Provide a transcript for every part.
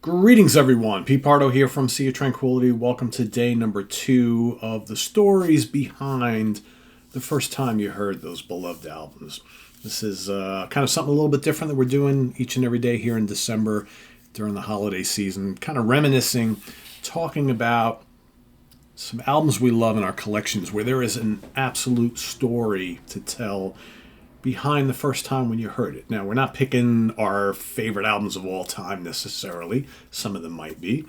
Greetings, everyone. Pete Pardo here from Sea of Tranquility. Welcome to day number 2 of the stories behind the first time you heard those beloved albums. This is kind of something a little bit different that we're doing each and every day here in December during the holiday season. Kind of reminiscing, talking about some albums we love in our collections where there is an absolute story to tell behind the first time when you heard it. Now, we're not picking our favorite albums of all time necessarily. Some of them might be.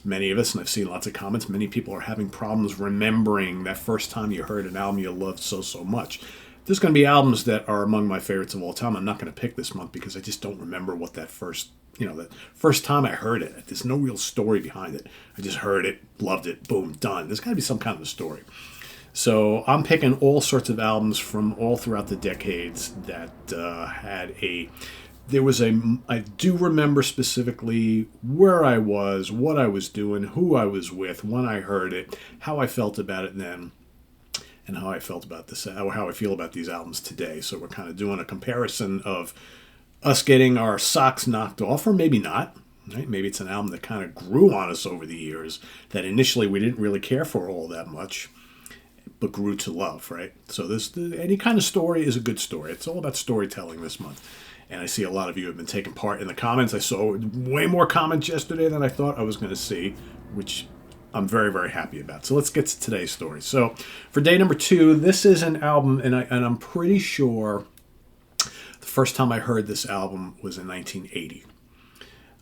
Many of us, and I've seen lots of comments, many people are having problems remembering that first time you heard an album you loved so much. There's going to be albums that are among my favorites of all time. I'm not going to pick this month because I just don't remember what that first time I heard it. There's no real story behind it. I just heard it, loved it, boom, done. There's got to be some kind of a story. So I'm picking all sorts of albums from all throughout the decades that I do remember specifically where I was, what I was doing, who I was with, when I heard it, how I felt about it then, and how I felt about this, how I feel about these albums today. So we're kind of doing a comparison of us getting our socks knocked off, or maybe not. Right? Maybe it's an album that kind of grew on us over the years that initially we didn't really care for all that much, but grew to love, right? So any kind of story is a good story. It's all about storytelling this month. And I see a lot of you have been taking part in the comments. I saw way more comments yesterday than I thought I was going to see, which I'm very, very happy about. So let's get to today's story. So for day number 2, this is an album, and I'm pretty sure the first time I heard this album was in 1980.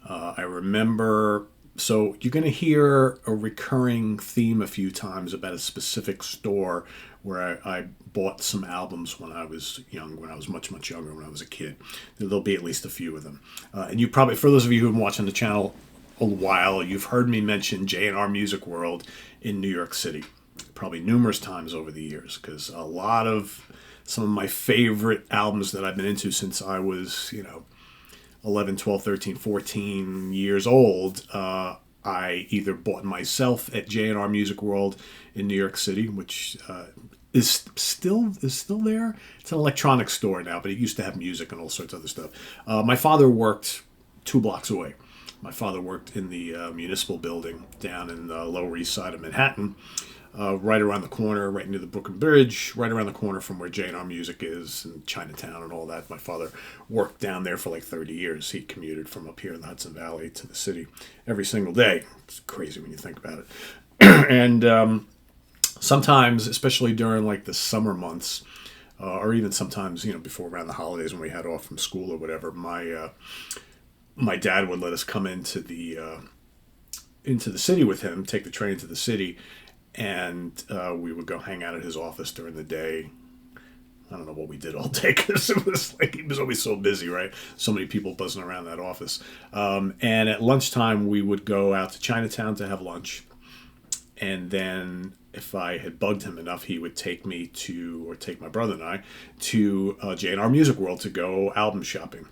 I remember... So you're going to hear a recurring theme a few times about a specific store where I bought some albums when I was young, when I was much, much younger, when I was a kid. There'll be at least a few of them. And you probably, for those of you who've been watching the channel a while, you've heard me mention J&R Music World in New York City, probably numerous times over the years, because some of my favorite albums that I've been into since I was, 11, 12, 13, 14 years old, I either bought myself at J&R Music World in New York City, which is still there. It's an electronics store now, but it used to have music and all sorts of other stuff. My father worked 2 blocks away. My father worked in the municipal building down in the Lower East Side of Manhattan, right around the corner, right near the Brooklyn Bridge, right around the corner from where J&R Music is, and Chinatown and all that. My father worked down there for like 30 years. He commuted from up here in the Hudson Valley to the city every single day. It's crazy when you think about it. And sometimes, especially during like the summer months, or even sometimes, before around the holidays when we had off from school or whatever, my dad would let us come into the city with him, take the train to the city, and we would go hang out at his office during the day. I don't know what we did all day because it was like he was always so busy, right? So many people buzzing around that office. And at lunchtime, we would go out to Chinatown to have lunch. And then if I had bugged him enough, he would take my brother and I, to J&R Music World to go album shopping.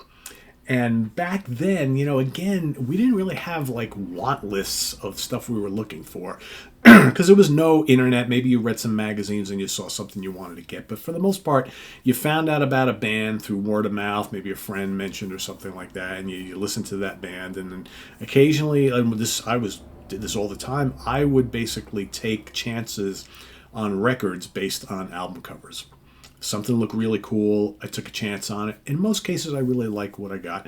And back then, again, we didn't really have like want lists of stuff we were looking for because there was no internet. Maybe you read some magazines and you saw something you wanted to get. But for the most part, you found out about a band through word of mouth. Maybe a friend mentioned or something like that. And you listened to that band. And then occasionally, did this all the time, I would basically take chances on records based on album covers. Something looked really cool. I took a chance on it. In most cases, I really liked what I got.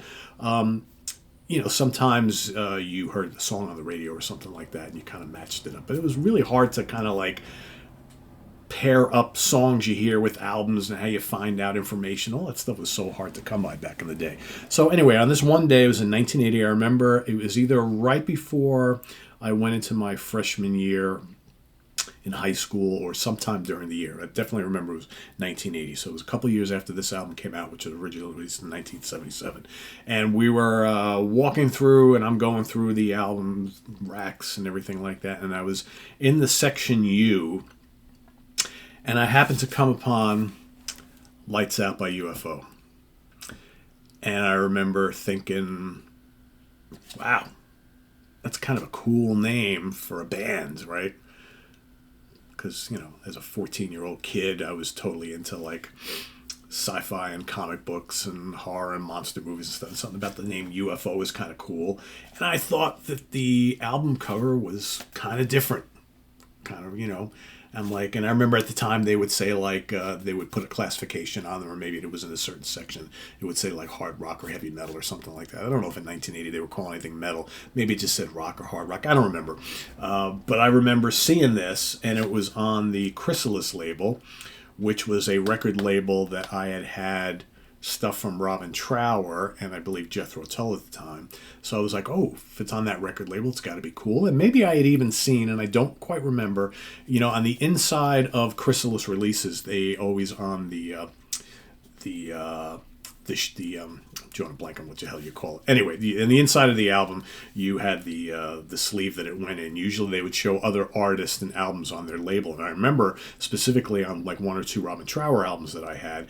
Sometimes you heard the song on the radio or something like that, and you kind of matched it up. But it was really hard to kind of like pair up songs you hear with albums and how you find out information. All that stuff was so hard to come by back in the day. So anyway, on this one day, it was in 1980. I remember it was either right before I went into my freshman year in high school or sometime during the year. I definitely remember it was 1980. So it was a couple years after this album came out, which was originally released in 1977. And we were walking through, and I'm going through the album racks and everything like that. And I was in the section U, and I happened to come upon Lights Out by UFO. And I remember thinking, wow, that's kind of a cool name for a band, right? Because, as a 14-year-old kid, I was totally into, like, sci-fi and comic books and horror and monster movies and stuff. Something about the name UFO is kind of cool. And I thought that the album cover was kind of different. Kind of, I'm like, and I remember at the time they would say like, they would put a classification on them, or maybe it was in a certain section. It would say like hard rock or heavy metal or something like that. I don't know if in 1980 they were calling anything metal. Maybe it just said rock or hard rock. I don't remember. But I remember seeing this, and it was on the Chrysalis label, which was a record label that I had stuff from Robin Trower and I believe Jethro Tull at the time. So I was like, oh, if it's on that record label, it's got to be cool. And maybe I had even seen, and I don't quite remember, on the inside of Chrysalis releases, they always on the drawing a blank on what the hell you call it. Anyway, in the inside of the album, you had the sleeve that it went in. Usually they would show other artists and albums on their label. And I remember specifically on like one or two Robin Trower albums that I had,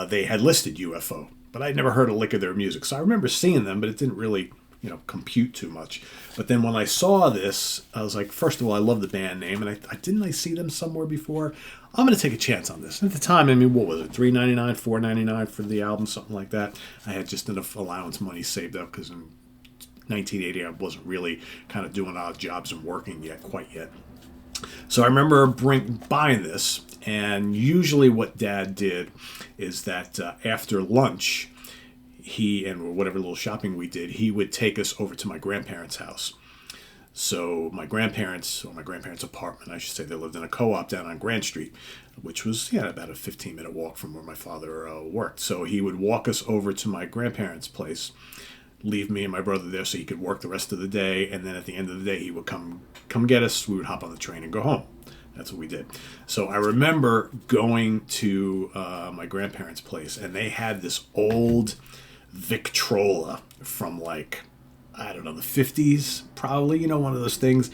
they had listed UFO. But I'd never heard a lick of their music. So I remember seeing them, but it didn't really compute too much. But then when I saw this, I was like, first of all, I love the band name, and I see them somewhere before. I'm going to take a chance on this. At the time, I mean, what was it, $3.99, $4.99 for the album, something like that. I had just enough allowance money saved up because in 1980 I wasn't really kind of doing odd jobs and working quite yet. So I remember buying this, and usually what Dad did is that after lunch, he and whatever little shopping we did, he would take us over to my grandparents' house. So my grandparents' apartment, I should say, they lived in a co-op down on Grand Street, which was about a 15-minute walk from where my father worked. So he would walk us over to my grandparents' place, leave me and my brother there so he could work the rest of the day, and then at the end of the day he would come get us. We would hop on the train and go home. That's what we did. So I remember going to my grandparents' place, and they had this old Victrola from like, I don't know, the 50s, probably, one of those things,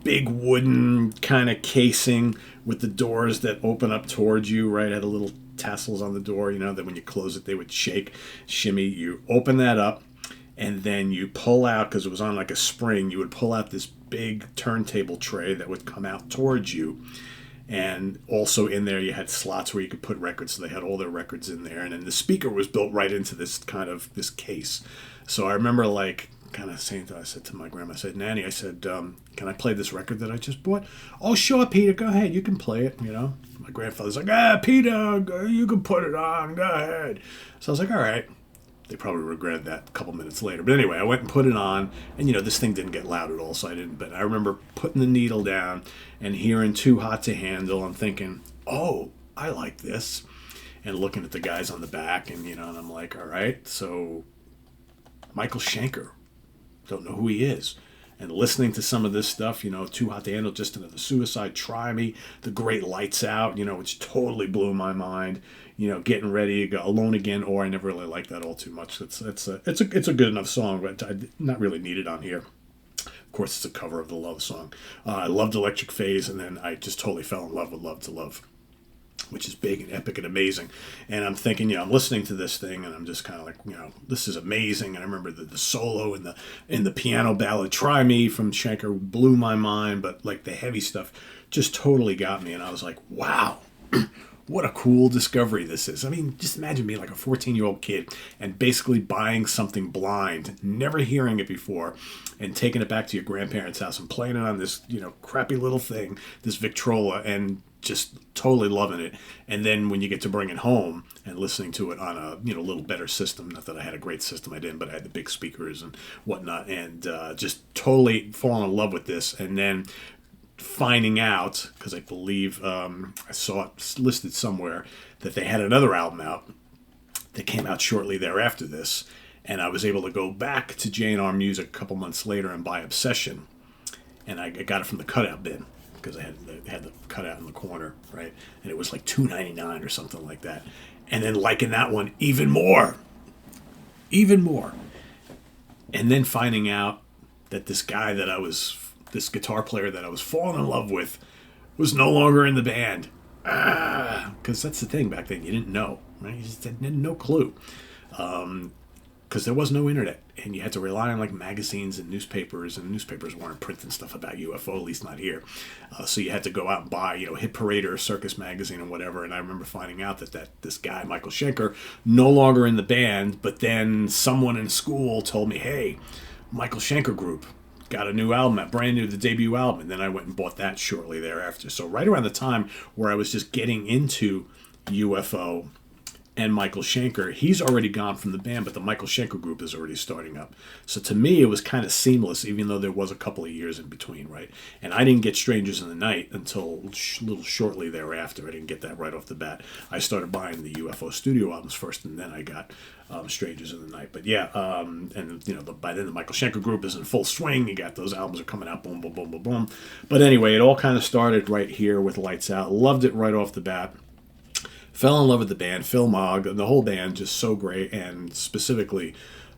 big wooden kind of casing with the doors that open up towards you, right? It had a little tassels on the door, that when you close it, they would shimmy. You open that up, and then you pull out, because it was on like a spring, you would pull out this big turntable tray that would come out towards you. And also in there you had slots where you could put records, so they had all their records in there. And then the speaker was built right into this case. So I remember like kind of saying I said to my grandma, I said, Nanny, I said, can I play this record that I just bought? Oh, sure, Peter, go ahead, you can play it, My grandfather's like, Peter, you can put it on, go ahead. So I was like, all right. They probably regretted that a couple minutes later. But anyway, I went and put it on, and this thing didn't get loud at all, so I didn't. But I remember putting the needle down and hearing Too Hot to Handle and thinking, oh, I like this. And looking at the guys on the back, and and I'm like, all right, so Michael Schenker, don't know who he is. And listening to some of this stuff, Too Hot to Handle, Just Another Suicide, Try Me, The Great Lights Out, which totally blew my mind. Getting Ready to Go, Alone Again, or I never really liked that all too much. It's a good enough song, but I did not really need it on here. Of course, it's a cover of the Love song. I loved Electric Phase, and then I just totally fell in love with Love to Love, which is big and epic and amazing. And I'm thinking, I'm listening to this thing, and I'm just kind of like, this is amazing. And I remember the solo in the piano ballad, Try Me from Schenker, blew my mind, but like the heavy stuff just totally got me. And I was like, wow. What a cool discovery this is. I mean, just imagine being like a 14-year-old kid and basically buying something blind, never hearing it before, and taking it back to your grandparents' house and playing it on this, crappy little thing, this Victrola, and just totally loving it. And then when you get to bring it home and listening to it on a little better system, not that I had a great system, I didn't, but I had the big speakers and whatnot, and just totally falling in love with this. And then finding out, because I believe I saw it listed somewhere, that they had another album out that came out shortly thereafter this, and I was able to go back to J&R Music a couple months later and buy Obsession, and I got it from the cutout bin, because I had the cutout in the corner, right, and it was like $2.99 or something like that, and then liking that one even more, and then finding out that this guitar player that I was falling in love with was no longer in the band. Because that's the thing back then. You didn't know, right? You just had no clue. because there was no internet, and you had to rely on like magazines and newspapers weren't printing stuff about UFO, at least not here. So you had to go out and buy, Hit Parade or Circus Magazine or whatever. And I remember finding out that this guy, Michael Schenker, no longer in the band, but then someone in school told me, hey, Michael Schenker Group got a new album, brand new, the debut album. And then I went and bought that shortly thereafter. So right around the time where I was just getting into UFO and Michael Schenker, he's already gone from the band, but the Michael Schenker Group is already starting up. So to me, it was kind of seamless, even though there was a couple of years in between, right? And I didn't get Strangers in the Night until a little shortly thereafter. I didn't get that right off the bat. I started buying the UFO studio albums first, and then I got Strangers in the Night. But yeah, by then the Michael Schenker Group is in full swing. You got those albums are coming out, boom, boom, boom, boom, boom. But anyway, it all kind of started right here with Lights Out. Loved it right off the bat. Fell in love with the band, Phil Mogg, and the whole band, just so great. And specifically,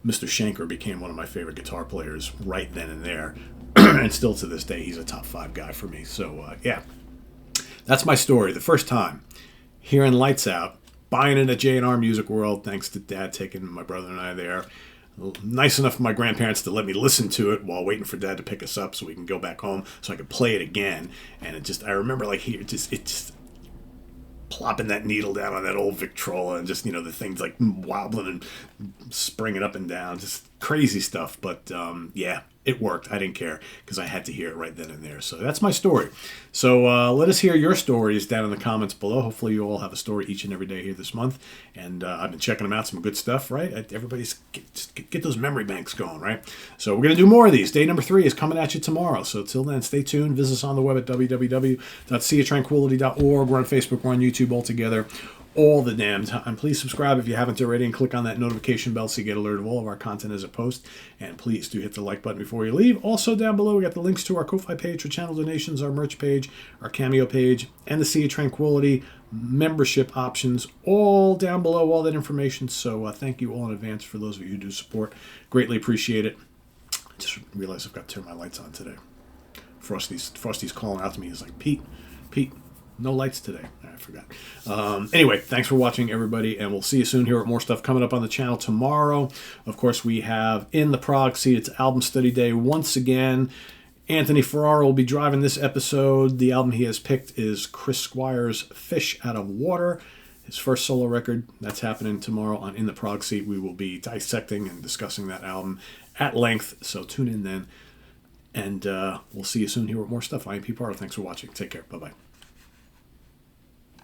Mr. Schenker became one of my favorite guitar players right then and there. And still to this day, he's a top 5 guy for me. So, yeah, that's my story. The first time hearing Lights Out, buying it at J&R Music World, thanks to Dad taking my brother and I there. Nice enough for my grandparents to let me listen to it while waiting for Dad to pick us up so we can go back home so I could play it again. And I remember like it just plopping that needle down on that old Victrola and just, the things like wobbling and springing up and down. Just crazy stuff. But, yeah, it worked. I didn't care because I had to hear it right then and there. So that's my story. So let us hear your stories down in the comments below. Hopefully you all have a story each and every day here this month. And I've been checking them out. Some good stuff, right? Everybody's get those memory banks going, right? So we're going to do more of these. Day number 3 is coming at you tomorrow. So till then, stay tuned. Visit us on the web at www.seatranquility.org. We're on Facebook. We're on YouTube all together all the damn time. Please subscribe if you haven't already and click on that notification bell so you get alerted of all of our content as it posts. And please do hit the like button before you leave. Also down below, we got the links to our Ko-Fi page for channel donations, our merch page, our Cameo page, and the Sea of Tranquility membership options, all down below, all that information. So thank you all in advance for those of you who do support. Greatly appreciate it. I just realized I've got to turn my lights on today. Frosty's calling out to me. He's like, Pete, no lights today. I forgot. Anyway, thanks for watching, everybody, and we'll see you soon here with more stuff coming up on the channel tomorrow. Of course, we have In the Prog Seat. It's album study day once again. Anthony Ferraro will be driving this episode. The album he has picked is Chris Squire's Fish Out of Water, his first solo record. That's happening tomorrow on In the Prog Seat. We will be dissecting and discussing that album at length, so tune in then. And we'll see you soon here with more stuff. I am Pete Pardo. Thanks for watching. Take care. Bye-bye.